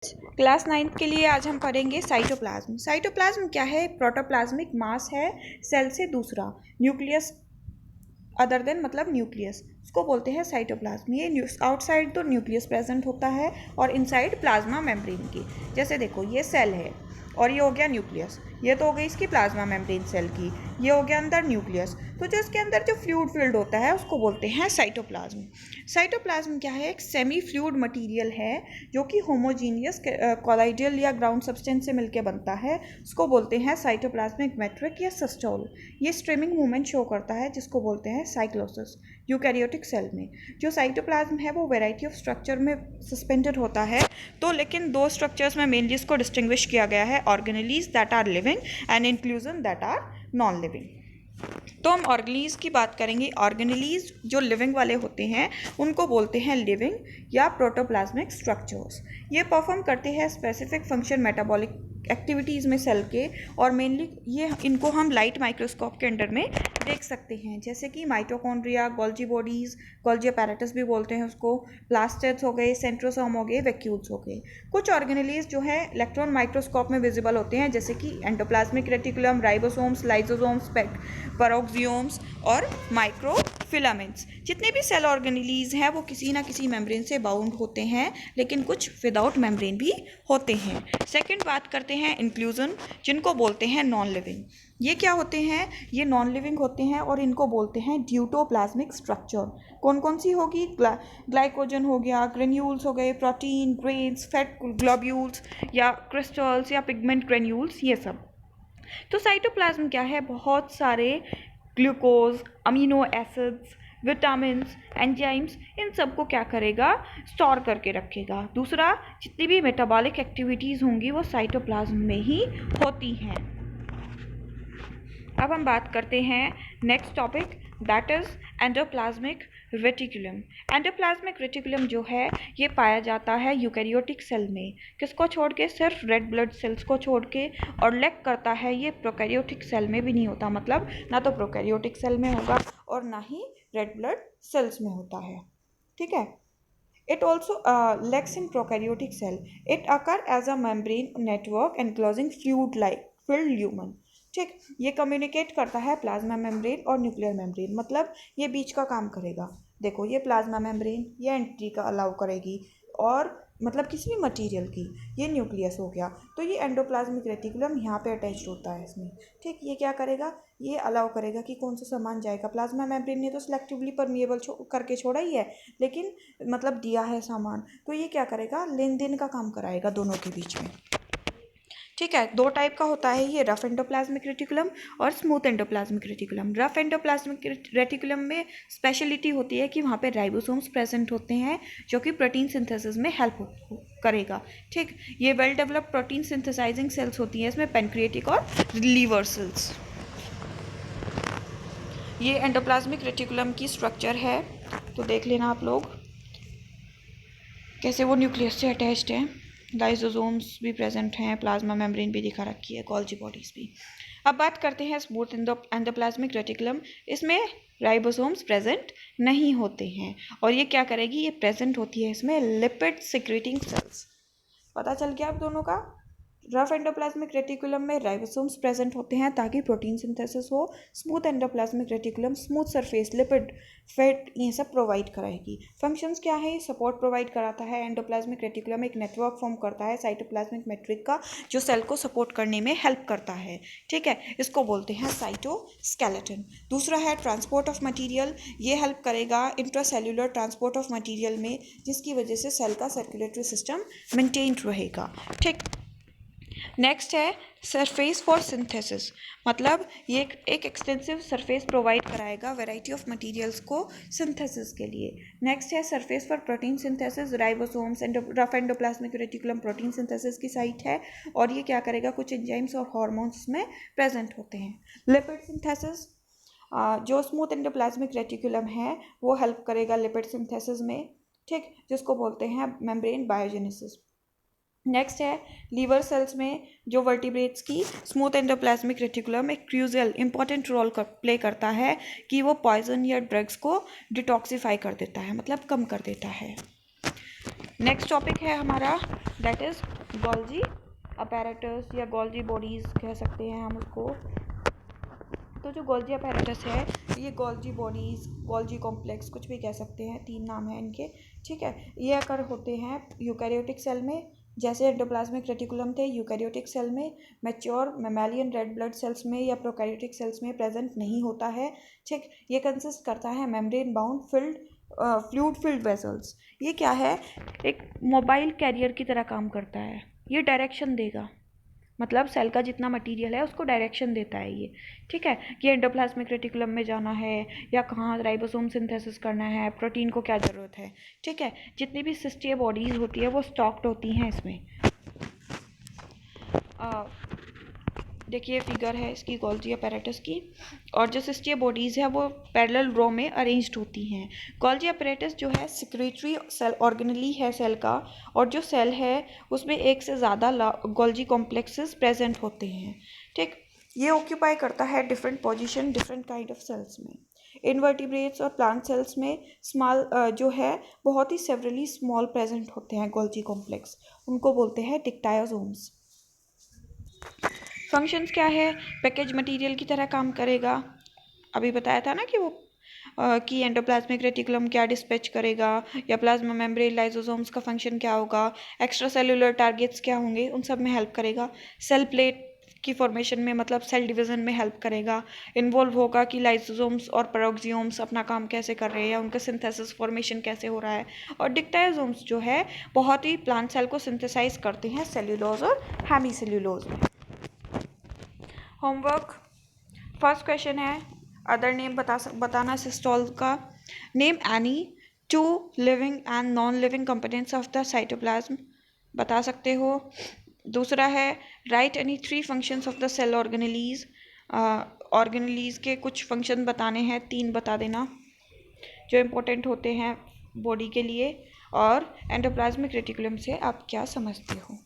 Class 9th के लिए आज हम पढ़ेंगे साइटोप्लाज्म। साइटोप्लाज्म क्या है? प्रोटोप्लाज्मिक मास है सेल से दूसरा, न्यूक्लियस अदर देन मतलब न्यूक्लियस, उसको बोलते हैं साइटोप्लाज्म। ये आउटसाइड तो न्यूक्लियस प्रेजेंट होता है और इनसाइड प्लाज्मा मेम्ब्रेन की। जैसे देखो ये सेल है और ये हो गया न्यूक्लियस, ये तो हो गई इसकी प्लाज्मा मेम्ब्रेन सेल की, ये हो गया अंदर न्यूक्लियस। तो जो इसके अंदर जो फ्लूइड फिल्ड होता है उसको बोलते हैं साइटोप्लाज्म। साइटोप्लाज्म क्या है? एक सेमी फ्लूइड मटेरियल है जो कि होमोजीनियस कॉलाइडियल या ग्राउंड सब्सटेंस से मिलकर बनता है, उसको बोलते हैं साइटोप्लाज्मिक मैट्रिक्स या सिस्टोल। ये स्ट्रीमिंग मूवमेंट शो करता है जिसको बोलते हैं साइक्लोसिस। यूकैरियोटिक सेल में जो साइटोप्लाज्म है वो वैरायटी ऑफ स्ट्रक्चर में सस्पेंडेड होता है, तो लेकिन दो स्ट्रक्चर्स में मेनली इसको डिस्टिंग्विश किया गया है, organelles that are living and inclusion that are non living. तो हम ऑर्गेनेलीज की बात करेंगे। ऑर्गेनेलीज जो लिविंग वाले होते हैं उनको बोलते हैं लिविंग या प्रोटोप्लाज्मिक स्ट्रक्चर्स। ये परफॉर्म करते हैं स्पेसिफिक फंक्शन मेटाबॉलिक एक्टिविटीज़ में सेल के, और मेनली ये इनको हम लाइट माइक्रोस्कोप के अंडर में देख सकते हैं, जैसे कि mitochondria, Golgi bodies, Golgi apparatus भी बोलते हैं उसको, प्लास्टेड्स हो गए, सेंट्रोसोम हो गए, वैक्यूल्स हो गए। कुछ ऑर्गेनेलीज जो है इलेक्ट्रॉन माइक्रोस्कोप में विजिबल होते हैं, जैसे कि एंडोप्लाज्मिक रेटिकुलम, राइबोसोम्स, लाइजोसोम्स, पेरोक्सियोम्स और माइक्रोफिलामेंट्स। जितने भी सेल ऑर्गेनेलीज हैं वो किसी ना किसी मेम्ब्रेन से बाउंड होते हैं, लेकिन कुछ विदाउट मेम्ब्रेन भी होते हैं। सेकंड बात करते हैं इंक्लूजन, जिनको बोलते हैं नॉन लिविंग। ये क्या होते हैं? ये नॉन लिविंग होते हैं और इनको बोलते हैं ड्यूटोप्लाज्मिक स्ट्रक्चर। कौन कौन सी होगी? ग्लाइकोजन हो गया, ग्रेन्यूल्स हो गए, प्रोटीन, ग्रेन्स, फैट ग्लोब्यूल्स या क्रिस्टल्स या पिगमेंट ग्रेन्यूल्स, ये सब। तो साइटोप्लाज्म क्या है? बहुत सारे glucose, amino acids, vitamin, enzymes, इन सब को क्या करेगा? स्टोर करके रखेगा। दूसरा, जितनी भी मेटाबॉलिक एक्टिविटीज़ होंगी वो साइटोप्लाज्म में ही होती हैं। अब हम बात करते हैं next topic, that is endoplasmic reticulum. Endoplasmic reticulum जो है ये पाया जाता है यूकैरियोटिक सेल में। किसको छोड़ के? सिर्फ रेड ब्लड सेल्स को छोड़ के। और लैक करता है ये प्रोकैरियोटिक सेल में भी नहीं होता, मतलब ना तो प्रोकैरियोटिक सेल में होगा और ना ही रेड ब्लड सेल्स में होता है। ठीक है। It also lacks in prokaryotic cell. It occur as a membrane network enclosing fluid-like filled lumen. ठीक, ये कम्युनिकेट करता है प्लाज्मा मेम्ब्रेन और न्यूक्लियर मेम्ब्रेन, मतलब ये बीच का काम करेगा। देखो ये प्लाज्मा मेम्ब्रेन ये एंट्री का अलाउ करेगी, और मतलब किसी भी मटेरियल की, ये न्यूक्लियस हो गया, तो ये एंडोप्लाज्मिक रेटिकुलम यहाँ पे अटैच होता है इसमें। ठीक, ये क्या करेगा? ये अलाउ करेगा कि कौन सा सामान जाएगा। प्लाज्मा मेम्ब्रेन ने तो सिलेक्टिवली परमिएबल करके छोड़ा ही है, लेकिन मतलब दिया है सामान, तो ये क्या करेगा? लेन देन का काम कराएगा दोनों के बीच में। ठीक है, दो टाइप का होता है ये, रफ एंडोप्लाज्मिक रेटिकुलम और smooth endoplasmic reticulum. Rough endoplasmic reticulum में स्पेशलिटी होती है कि वहाँ पे राइबोसोम्स प्रेजेंट होते हैं जो कि प्रोटीन सिंथेसिस में हेल्प करेगा। ठीक, ये well developed protein synthesising cells होती हैं इसमें, पेनक्रिएटिक और लीवर सेल्स। ये एंडोप्लाज्मिक रेटिकुलम की स्ट्रक्चर है, तो देख लेना आप लोग कैसे वो न्यूक्लियस से अटैच्ड है। लाइसोसोम्स भी प्रेजेंट हैं, प्लाज्मा मेम्ब्रेन भी दिखा रखी है, गोल्जी बॉडीज़ भी। अब बात करते हैं स्मूथ एंडोप्लाज्मिक रेटिकुलम। इसमें राइबोसोम्स प्रेजेंट नहीं होते हैं, और ये क्या करेगी? ये प्रेजेंट होती है इसमें लिपिड सिक्रेटिंग सेल्स। पता चल गया आप दोनों का? रफ एंडोप्लाज्मिक रेटिकुलम में राइबोसोम्स प्रेजेंट होते हैं ताकि प्रोटीन सिंथेसिस हो। Smooth endoplasmic reticulum smooth surface, lipid, fat, ये सब प्रोवाइड कराएगी। फंक्शंस क्या है? सपोर्ट प्रोवाइड कराता है। एंडोप्लाज्मिक रेटिकुलम एक नेटवर्क फॉर्म करता है साइटोप्लाज्मिक मैट्रिक्स का, जो सेल को सपोर्ट करने में हेल्प करता है। ठीक है, इसको बोलते हैं साइटोस्केलेटन। दूसरा है ट्रांसपोर्ट ऑफ मटीरियल। ये हेल्प करेगा इंट्रासेल्यूलर ट्रांसपोर्ट ऑफ मटीरियल में, जिसकी वजह से सेल का सर्कुलेटरी सिस्टम मेंटेन रहेगा। ठीक, नेक्स्ट है सरफेस फॉर सिंथेसिस, मतलब ये एक एक्सटेंसिव सरफेस प्रोवाइड कराएगा वैरायटी ऑफ मटेरियल्स को सिंथेसिस के लिए। नेक्स्ट है surface for protein synthesis. Ribosomes rough endoplasmic reticulum protein synthesis की साइट है, और ये क्या करेगा? कुछ एंजाइम्स और हार्मोन्स में प्रेजेंट होते हैं। लिपिड सिंथेसिस, जो स्मूथ एंडोप्लाज्मिक रेटिकुलम है वो हेल्प करेगा लिपिड सिंथेसिस में। ठीक, जिसको बोलते हैं मेम्ब्रेन बायोजेनेसिस। नेक्स्ट है लीवर सेल्स में जो वर्टिब्रेट्स की स्मूथ एंडोप्लाज्मिक रेटिकुलम एक क्रूशियल इंपॉर्टेंट रोल प्ले करता है कि वो पॉइजन या ड्रग्स को डिटॉक्सिफाई कर देता है, मतलब कम कर देता है। नेक्स्ट टॉपिक है हमारा, दैट इज़ गोल्जी अपैरेटस या गोल्जी बॉडीज़ कह सकते हैं हम उसको। तो जो गोल्जी अपैरेटस है, ये गोल्जी बॉडीज़, गोल्जी कॉम्प्लेक्स, कुछ भी कह सकते हैं, 3 नाम हैं इनके, ठीक है। ये अकर होते हैं यूकैरियोटिक सेल में, जैसे एंडोप्लाज्मिक रेटिकुलम थे यूकैरियोटिक सेल में, mature mammalian red blood cells में या प्रोकैरियोटिक सेल्स में प्रेजेंट नहीं होता है, ठीक। ये कंसिस्ट करता है membrane bound fluid filled vessels. ये क्या है, एक मोबाइल कैरियर की तरह काम करता है। ये डायरेक्शन देगा, मतलब सेल का जितना मटेरियल है उसको डायरेक्शन देता है ये, ठीक है, कि एंडोप्लाज्मिक रेटिकुलम में जाना है या कहाँ राइबोसोम सिंथेसिस करना है, प्रोटीन को क्या ज़रूरत है, ठीक है। जितनी भी सिस्टीय बॉडीज़ होती है वो स्टॉक्ड होती हैं इसमें। देखिए फिगर है इसकी गोल्जी अपैरेटस की, और जो सिस्टीय बॉडीज़ है वो पैरेलल रो में अरेंज्ड होती हैं। गोल्जी अपैरेटस जो है सिक्रेटरी सेल ऑर्गेनली है सेल का, और जो सेल है उसमें एक से ज़्यादा गोल्जी कॉम्प्लेक्सेस प्रेजेंट होते हैं, ठीक। ये ऑक्यूपाई करता है different position different kind of cells में। इनवर्टिब्रेट्स और प्लांट सेल्स में स्मॉल जो है बहुत ही सेवरली स्मॉल प्रेजेंट होते हैं गोल्जी कॉम्प्लेक्स, उनको बोलते हैं डिक्टायोसोम्स। फंक्शंस क्या है, पैकेज मटेरियल की तरह काम करेगा। अभी बताया था ना कि वो कि एंडोप्लाज्मिक रेटिकुलम क्या डिस्पैच करेगा, या प्लाज्मा मेम्ब्रेन लाइसोसोम्स का फंक्शन क्या होगा, एक्स्ट्रा सेलुलर टारगेट्स क्या होंगे, उन सब में हेल्प करेगा। सेल प्लेट की फॉर्मेशन में, मतलब सेल डिवीजन में हेल्प करेगा। इन्वॉल्व होगा कि लाइसोसोम्स और पेरोक्सियोम्स अपना काम कैसे कर रहे हैं, या उनका सिंथेसिस फॉर्मेशन कैसे हो रहा है। और डिक्टायोसोम्स जो है बहुत ही प्लांट सेल को सिंथेसाइज करते हैं सेल्यूलोज और हेमी सेल्यूलोज में। होमवर्क, फर्स्ट क्वेश्चन है अदर नेम बताना सिस्टोल का। Name any 2 living and non living components of the cytoplasm, बता सकते हो। दूसरा है write any 3 functions of the cell organelles, organelles के कुछ फंक्शन बताने हैं, 3 बता देना जो इम्पोर्टेंट होते हैं बॉडी के लिए। और एंडोप्लाज्मिक रेटिकुलम से आप क्या समझते हो।